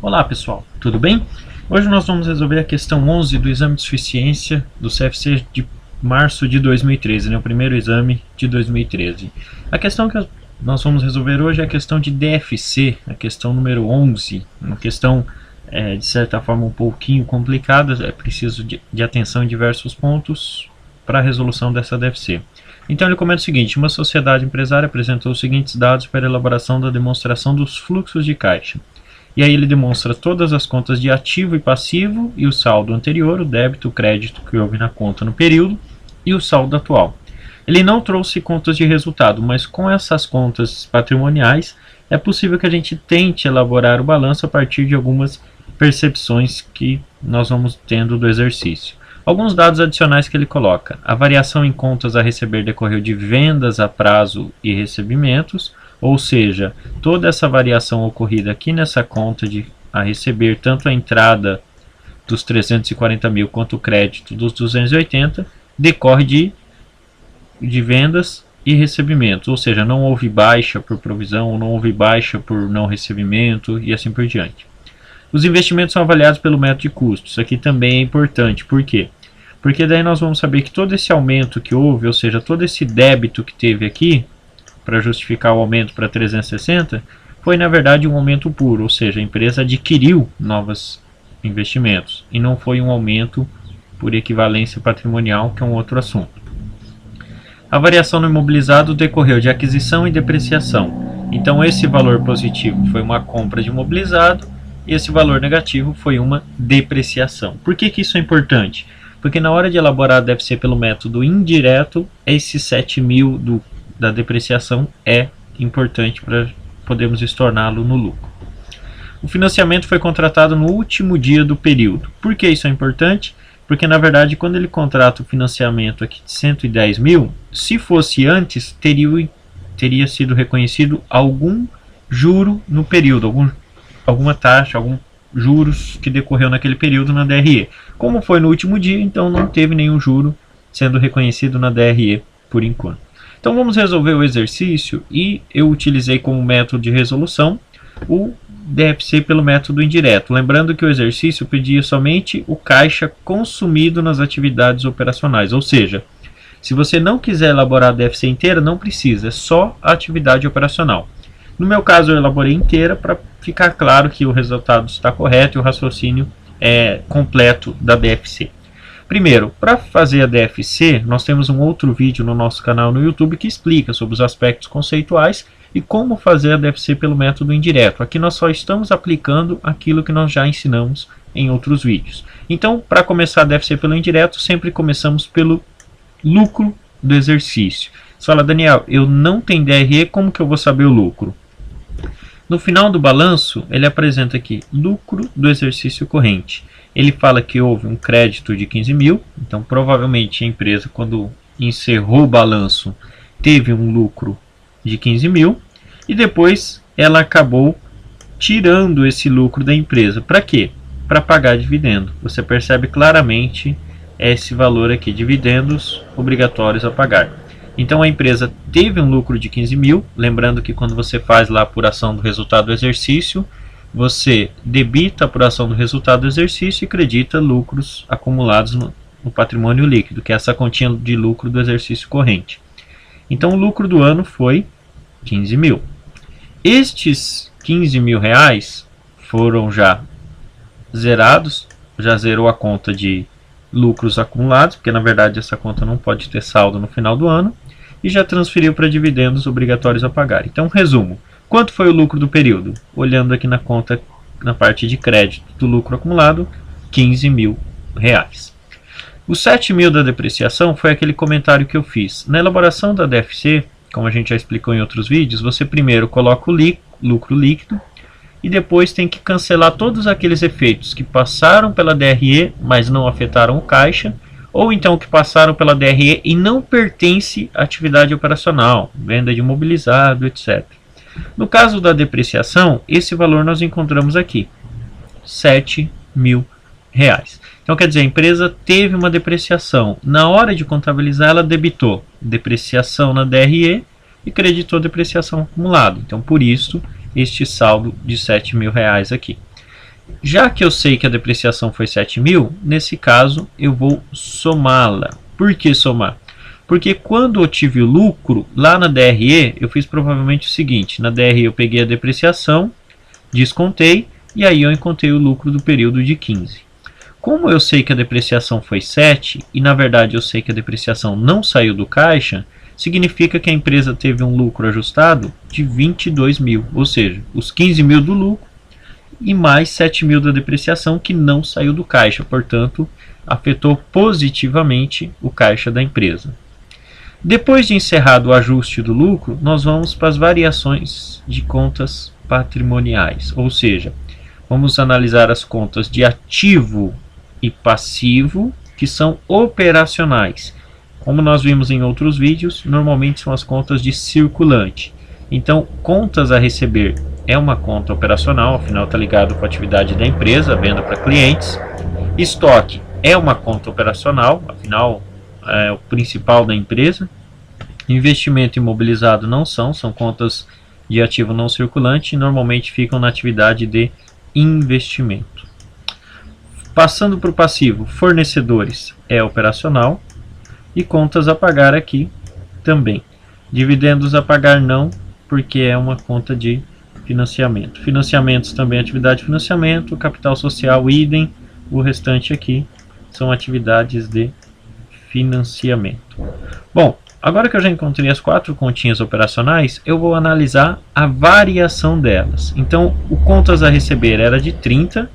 Olá pessoal, tudo bem? Hoje nós vamos resolver a questão 11 do exame de suficiência do CFC de março de 2013, né? O primeiro exame de 2013. A questão que nós vamos resolver hoje é a questão de DFC, a questão número 11, uma questão de certa forma um pouquinho complicada, é preciso de atenção em diversos pontos para a resolução dessa DFC. Então ele comenta o seguinte: uma sociedade empresária apresentou os seguintes dados para a elaboração da demonstração dos fluxos de caixa. E aí ele demonstra todas as contas de ativo e passivo e o saldo anterior, o débito, o crédito que houve na conta no período e o saldo atual. Ele não trouxe contas de resultado, mas com essas contas patrimoniais é possível que a gente tente elaborar o balanço a partir de algumas percepções que nós vamos tendo do exercício. Alguns dados adicionais que ele coloca: a variação em contas a receber decorreu de vendas a prazo e recebimentos, ou seja, toda essa variação ocorrida aqui nessa conta a receber, tanto a entrada dos 340 mil quanto o crédito dos 280, decorre de vendas e recebimentos, ou seja, não houve baixa por provisão, não houve baixa por não recebimento e assim por diante. Os investimentos são avaliados pelo método de custos. Aqui também é importante. Por quê? Porque daí nós vamos saber que todo esse aumento que houve, ou seja, todo esse débito que teve aqui, para justificar o aumento para 360, foi na verdade um aumento puro, ou seja, a empresa adquiriu novos investimentos e não foi um aumento por equivalência patrimonial, que é um outro assunto. A variação no imobilizado decorreu de aquisição e depreciação. Então esse valor positivo foi uma compra de imobilizado e esse valor negativo foi uma depreciação. Por que isso é importante? Porque na hora de elaborar deve ser pelo método indireto, esse 7 mil da depreciação é importante para podermos estorná-lo no lucro. O financiamento foi contratado no último dia do período. Por que isso é importante? Porque na verdade quando ele contrata o financiamento aqui de 110 mil, se fosse antes, teria sido reconhecido algum juro no período, alguma taxa, algum juros que decorreu naquele período na DRE. Como foi no último dia, então não teve nenhum juro sendo reconhecido na DRE por enquanto. Então vamos resolver o exercício e eu utilizei como método de resolução o DFC pelo método indireto. Lembrando que o exercício pedia somente o caixa consumido nas atividades operacionais, ou seja, se você não quiser elaborar a DFC inteira, não precisa, é só a atividade operacional. No meu caso eu elaborei inteira para ficar claro que o resultado está correto e o raciocínio é completo da DFC. Primeiro, para fazer a DFC, nós temos um outro vídeo no nosso canal no YouTube que explica sobre os aspectos conceituais e como fazer a DFC pelo método indireto. Aqui nós só estamos aplicando aquilo que nós já ensinamos em outros vídeos. Então, para começar a DFC pelo indireto, sempre começamos pelo lucro do exercício. Você fala: Daniel, eu não tenho DRE, como que eu vou saber o lucro? No final do balanço, ele apresenta aqui lucro do exercício corrente. Ele fala que houve um crédito de 15 mil, então provavelmente a empresa, quando encerrou o balanço, teve um lucro de 15 mil e depois ela acabou tirando esse lucro da empresa. Para quê? Para pagar dividendo. Você percebe claramente esse valor aqui, dividendos obrigatórios a pagar. Então a empresa teve um lucro de 15 mil, lembrando que quando você faz lá a apuração do resultado do exercício, você debita a apuração do resultado do exercício e acredita lucros acumulados no patrimônio líquido, que é essa continha de lucro do exercício corrente. Então o lucro do ano foi 15 mil. Estes 15 mil reais foram já zerados, já zerou a conta de lucros acumulados, porque na verdade essa conta não pode ter saldo no final do ano, e já transferiu para dividendos obrigatórios a pagar. Então, resumo: quanto foi o lucro do período? Olhando aqui na conta, na parte de crédito do lucro acumulado, 15 mil reais. Os 7 mil da depreciação foi aquele comentário que eu fiz. Na elaboração da DFC, como a gente já explicou em outros vídeos, você primeiro coloca o lucro líquido e depois tem que cancelar todos aqueles efeitos que passaram pela DRE, mas não afetaram o caixa, ou então que passaram pela DRE e não pertence à atividade operacional, venda de imobilizado, etc. No caso da depreciação, esse valor nós encontramos aqui, 7 mil reais. Então quer dizer, a empresa teve uma depreciação. Na hora de contabilizar, ela debitou depreciação na DRE e creditou depreciação acumulada. Então por isso, este saldo de 7 mil reais aqui. Já que eu sei que a depreciação foi 7 mil, nesse caso eu vou somá-la. Por que somar? Porque quando eu tive o lucro, lá na DRE, eu fiz provavelmente o seguinte. Na DRE eu peguei a depreciação, descontei, e aí eu encontrei o lucro do período de 15. Como eu sei que a depreciação foi 7, e na verdade eu sei que a depreciação não saiu do caixa, significa que a empresa teve um lucro ajustado de 22 mil, ou seja, os 15 mil do lucro e mais 7 mil da depreciação que não saiu do caixa, portanto, afetou positivamente o caixa da empresa. Depois de encerrado o ajuste do lucro, nós vamos para as variações de contas patrimoniais, ou seja, vamos analisar as contas de ativo e passivo que são operacionais. Como nós vimos em outros vídeos, normalmente são as contas de circulante. Então, contas a receber é uma conta operacional, afinal está ligado com a atividade da empresa, venda para clientes. Estoque é uma conta operacional, afinal é o principal da empresa. Investimento imobilizado não são contas de ativo não circulante e normalmente ficam na atividade de investimento. Passando para o passivo, fornecedores é operacional e contas a pagar aqui também. Dividendos a pagar não, porque é uma conta de financiamento. Financiamentos também atividade de financiamento, capital social idem, o restante aqui são atividades de financiamento. Bom, agora que eu já encontrei as 4 continhas operacionais, eu vou analisar a variação delas. Então, o contas a receber era de 30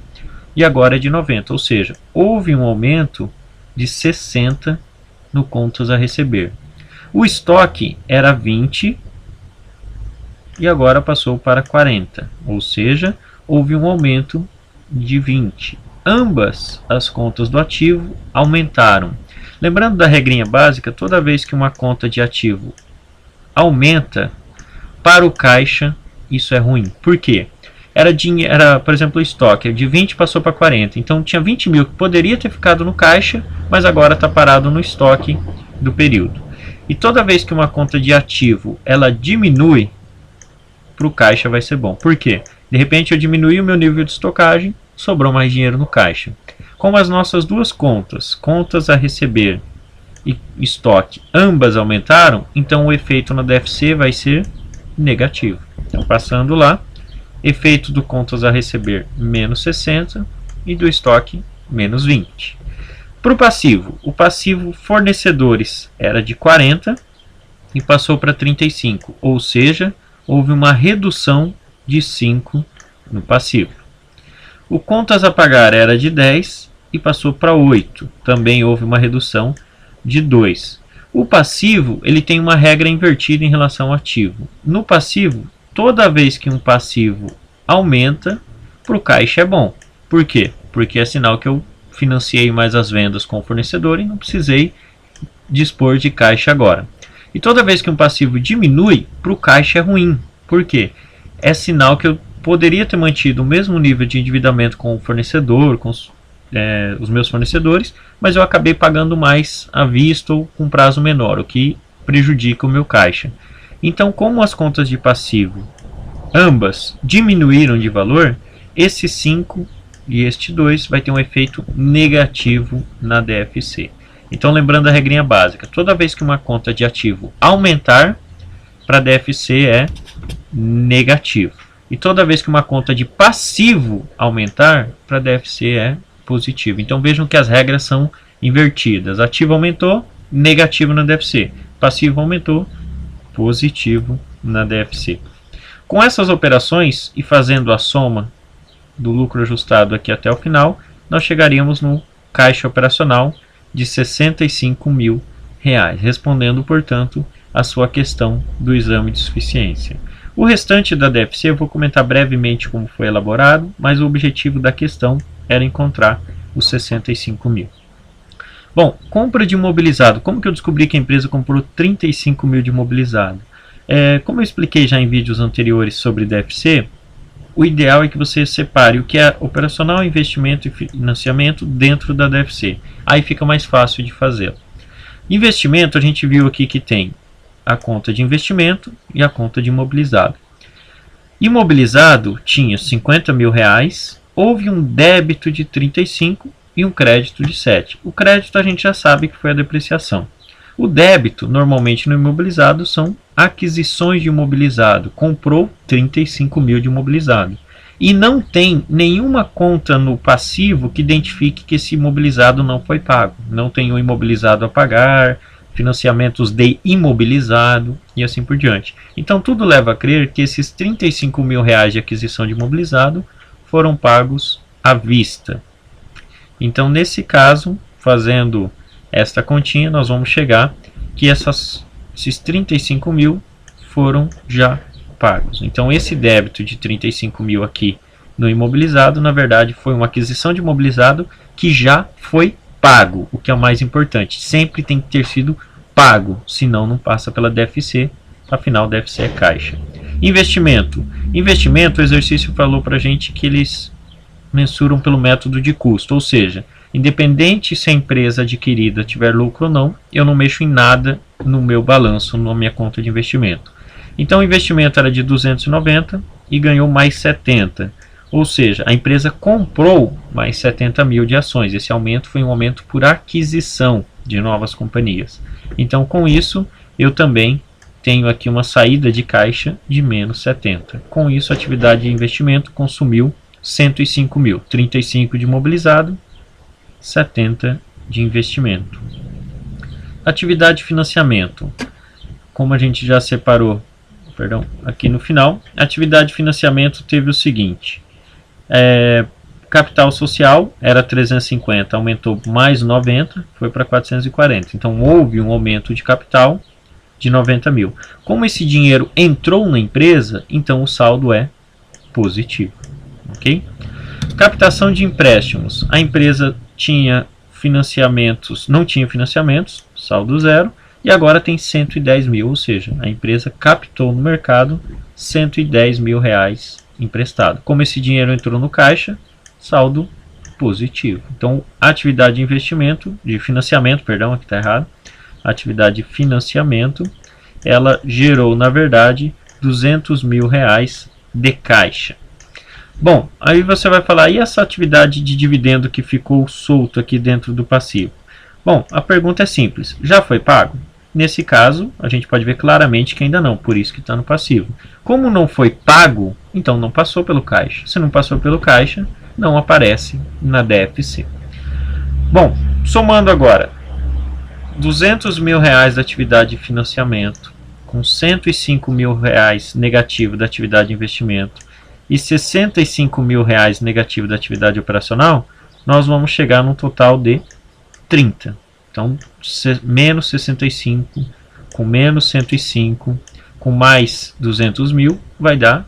e agora é de 90, ou seja, houve um aumento de 60 no contas a receber. O estoque era 20 e agora passou para 40, ou seja, houve um aumento de 20. Ambas as contas do ativo aumentaram. Lembrando da regrinha básica, toda vez que uma conta de ativo aumenta, para o caixa isso é ruim. Por quê? Era, por exemplo, o estoque de 20 passou para 40, então tinha 20 mil que poderia ter ficado no caixa, mas agora está parado no estoque do período. E toda vez que uma conta de ativo ela diminui, para o caixa vai ser bom. Por quê? De repente eu diminui o meu nível de estocagem, sobrou mais dinheiro no caixa. Como as nossas duas contas, contas a receber e estoque, ambas aumentaram, então o efeito na DFC vai ser negativo. Então, passando lá, efeito do contas a receber, menos 60, e do estoque, menos 20. Para o passivo fornecedores era de 40 e passou para 35, ou seja, houve uma redução de 5 no passivo. O contas a pagar era de 10 e passou para 8. Também houve uma redução de 2. O passivo ele tem uma regra invertida em relação ao ativo. No passivo, toda vez que um passivo aumenta, para o caixa é bom. Por quê? Porque é sinal que eu financiei mais as vendas com o fornecedor e não precisei dispor de caixa agora. E toda vez que um passivo diminui, para o caixa é ruim. Por quê? É sinal que eu poderia ter mantido o mesmo nível de endividamento com o fornecedor, com os meus fornecedores, mas eu acabei pagando mais à vista ou com prazo menor, o que prejudica o meu caixa. Então, como as contas de passivo ambas diminuíram de valor, esse 5 e este 2 vai ter um efeito negativo na DFC. Então, lembrando a regrinha básica, toda vez que uma conta de ativo aumentar, para a DFC é negativo. E toda vez que uma conta de passivo aumentar, para a DFC é positivo. Então vejam que as regras são invertidas. Ativo aumentou, negativo na DFC. Passivo aumentou, positivo na DFC. Com essas operações e fazendo a soma do lucro ajustado aqui até o final, nós chegaríamos no caixa operacional de R$65 mil, respondendo, portanto, a sua questão do exame de suficiência. O restante da DFC eu vou comentar brevemente como foi elaborado, mas o objetivo da questão era encontrar os 65 mil. Bom, compra de imobilizado. Como que eu descobri que a empresa comprou 35 mil de imobilizado? Como eu expliquei já em vídeos anteriores sobre DFC, o ideal é que você separe o que é operacional, investimento e financiamento dentro da DFC. Aí fica mais fácil de fazer. Investimento, a gente viu aqui que tem a conta de investimento e a conta de imobilizado. Imobilizado tinha R$50 mil houve um débito de 35 e um crédito de 7. O crédito a gente já sabe que foi a depreciação. O débito, normalmente no imobilizado, são aquisições de imobilizado. Comprou 35 mil de imobilizado. E não tem nenhuma conta no passivo que identifique que esse imobilizado não foi pago. Não tem o imobilizado a pagar, financiamentos de imobilizado e assim por diante. Então tudo leva a crer que esses 35 mil reais de aquisição de imobilizado foram pagos à vista. Então nesse caso, fazendo esta continha, nós vamos chegar que esses 35 mil foram já pagos. Então esse débito de 35 mil aqui no imobilizado, na verdade, foi uma aquisição de imobilizado que já foi pago, o que é o mais importante. Sempre tem que ter sido pago, senão não passa pela DFC, afinal DFC é caixa. Investimento. Investimento, o exercício falou para a gente que eles mensuram pelo método de custo, ou seja, independente se a empresa adquirida tiver lucro ou não, eu não mexo em nada no meu balanço, na minha conta de investimento. Então o investimento era de 290 e ganhou mais 70. Ou seja, a empresa comprou mais 70 mil de ações. Esse aumento foi um aumento por aquisição de novas companhias. Então com isso eu também tenho aqui uma saída de caixa de menos 70. Com isso a atividade de investimento consumiu 105 mil. 35 de imobilizado, 70 de investimento. Atividade de financiamento. Como a gente já separou aqui no final, a atividade de financiamento teve o seguinte: capital social era 350, aumentou mais 90, foi para 440. Então houve um aumento de capital de 90 mil. Como esse dinheiro entrou na empresa, então o saldo é positivo. Ok? Captação de empréstimos. A empresa tinha financiamentos, não tinha financiamentos, saldo zero. E agora tem 110 mil, ou seja, a empresa captou no mercado 110 mil reais emprestado. Como esse dinheiro entrou no caixa, saldo positivo. Então, a atividade de investimento, de financiamento, perdão, aqui está errado. A atividade de financiamento, ela gerou, na verdade, 200 mil reais de caixa. Bom, aí você vai falar, e essa atividade de dividendo que ficou solto aqui dentro do passivo? Bom, a pergunta é simples, já foi pago? Nesse caso, a gente pode ver claramente que ainda não, por isso que está no passivo. Como não foi pago, então não passou pelo caixa. Se não passou pelo caixa, não aparece na DFC. Bom, somando agora, 200 mil reais da atividade de financiamento, com 105 mil reais negativo da atividade de investimento e 65 mil reais negativo da atividade operacional, nós vamos chegar num total de 30. Então, menos 65, com menos 105, com mais 200 mil, vai dar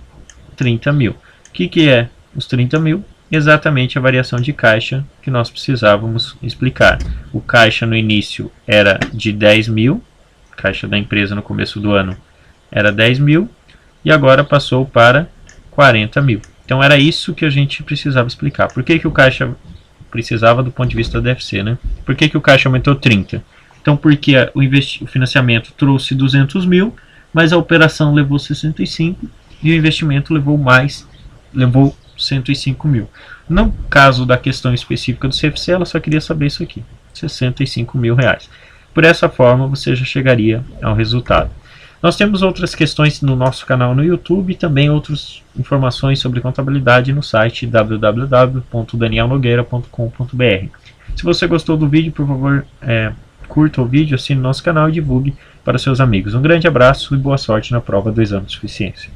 30 mil. O que é os 30 mil? Exatamente a variação de caixa que nós precisávamos explicar. O caixa no início era de 10 mil, caixa da empresa no começo do ano era 10 mil, e agora passou para 40 mil. Então era isso que a gente precisava explicar. Por que o caixa precisava do ponto de vista da DFC, né? Por que o caixa aumentou 30? Então, porque o financiamento trouxe 200 mil, mas a operação levou 65 e o investimento levou 105 mil. No caso da questão específica do CFC, ela só queria saber isso aqui, 65 mil reais. Por essa forma, você já chegaria ao resultado. Nós temos outras questões no nosso canal no YouTube e também outras informações sobre contabilidade no site www.danielnogueira.com.br. Se você gostou do vídeo, por favor, curta o vídeo, assine nosso canal e divulgue para seus amigos. Um grande abraço e boa sorte na prova do exame de suficiência.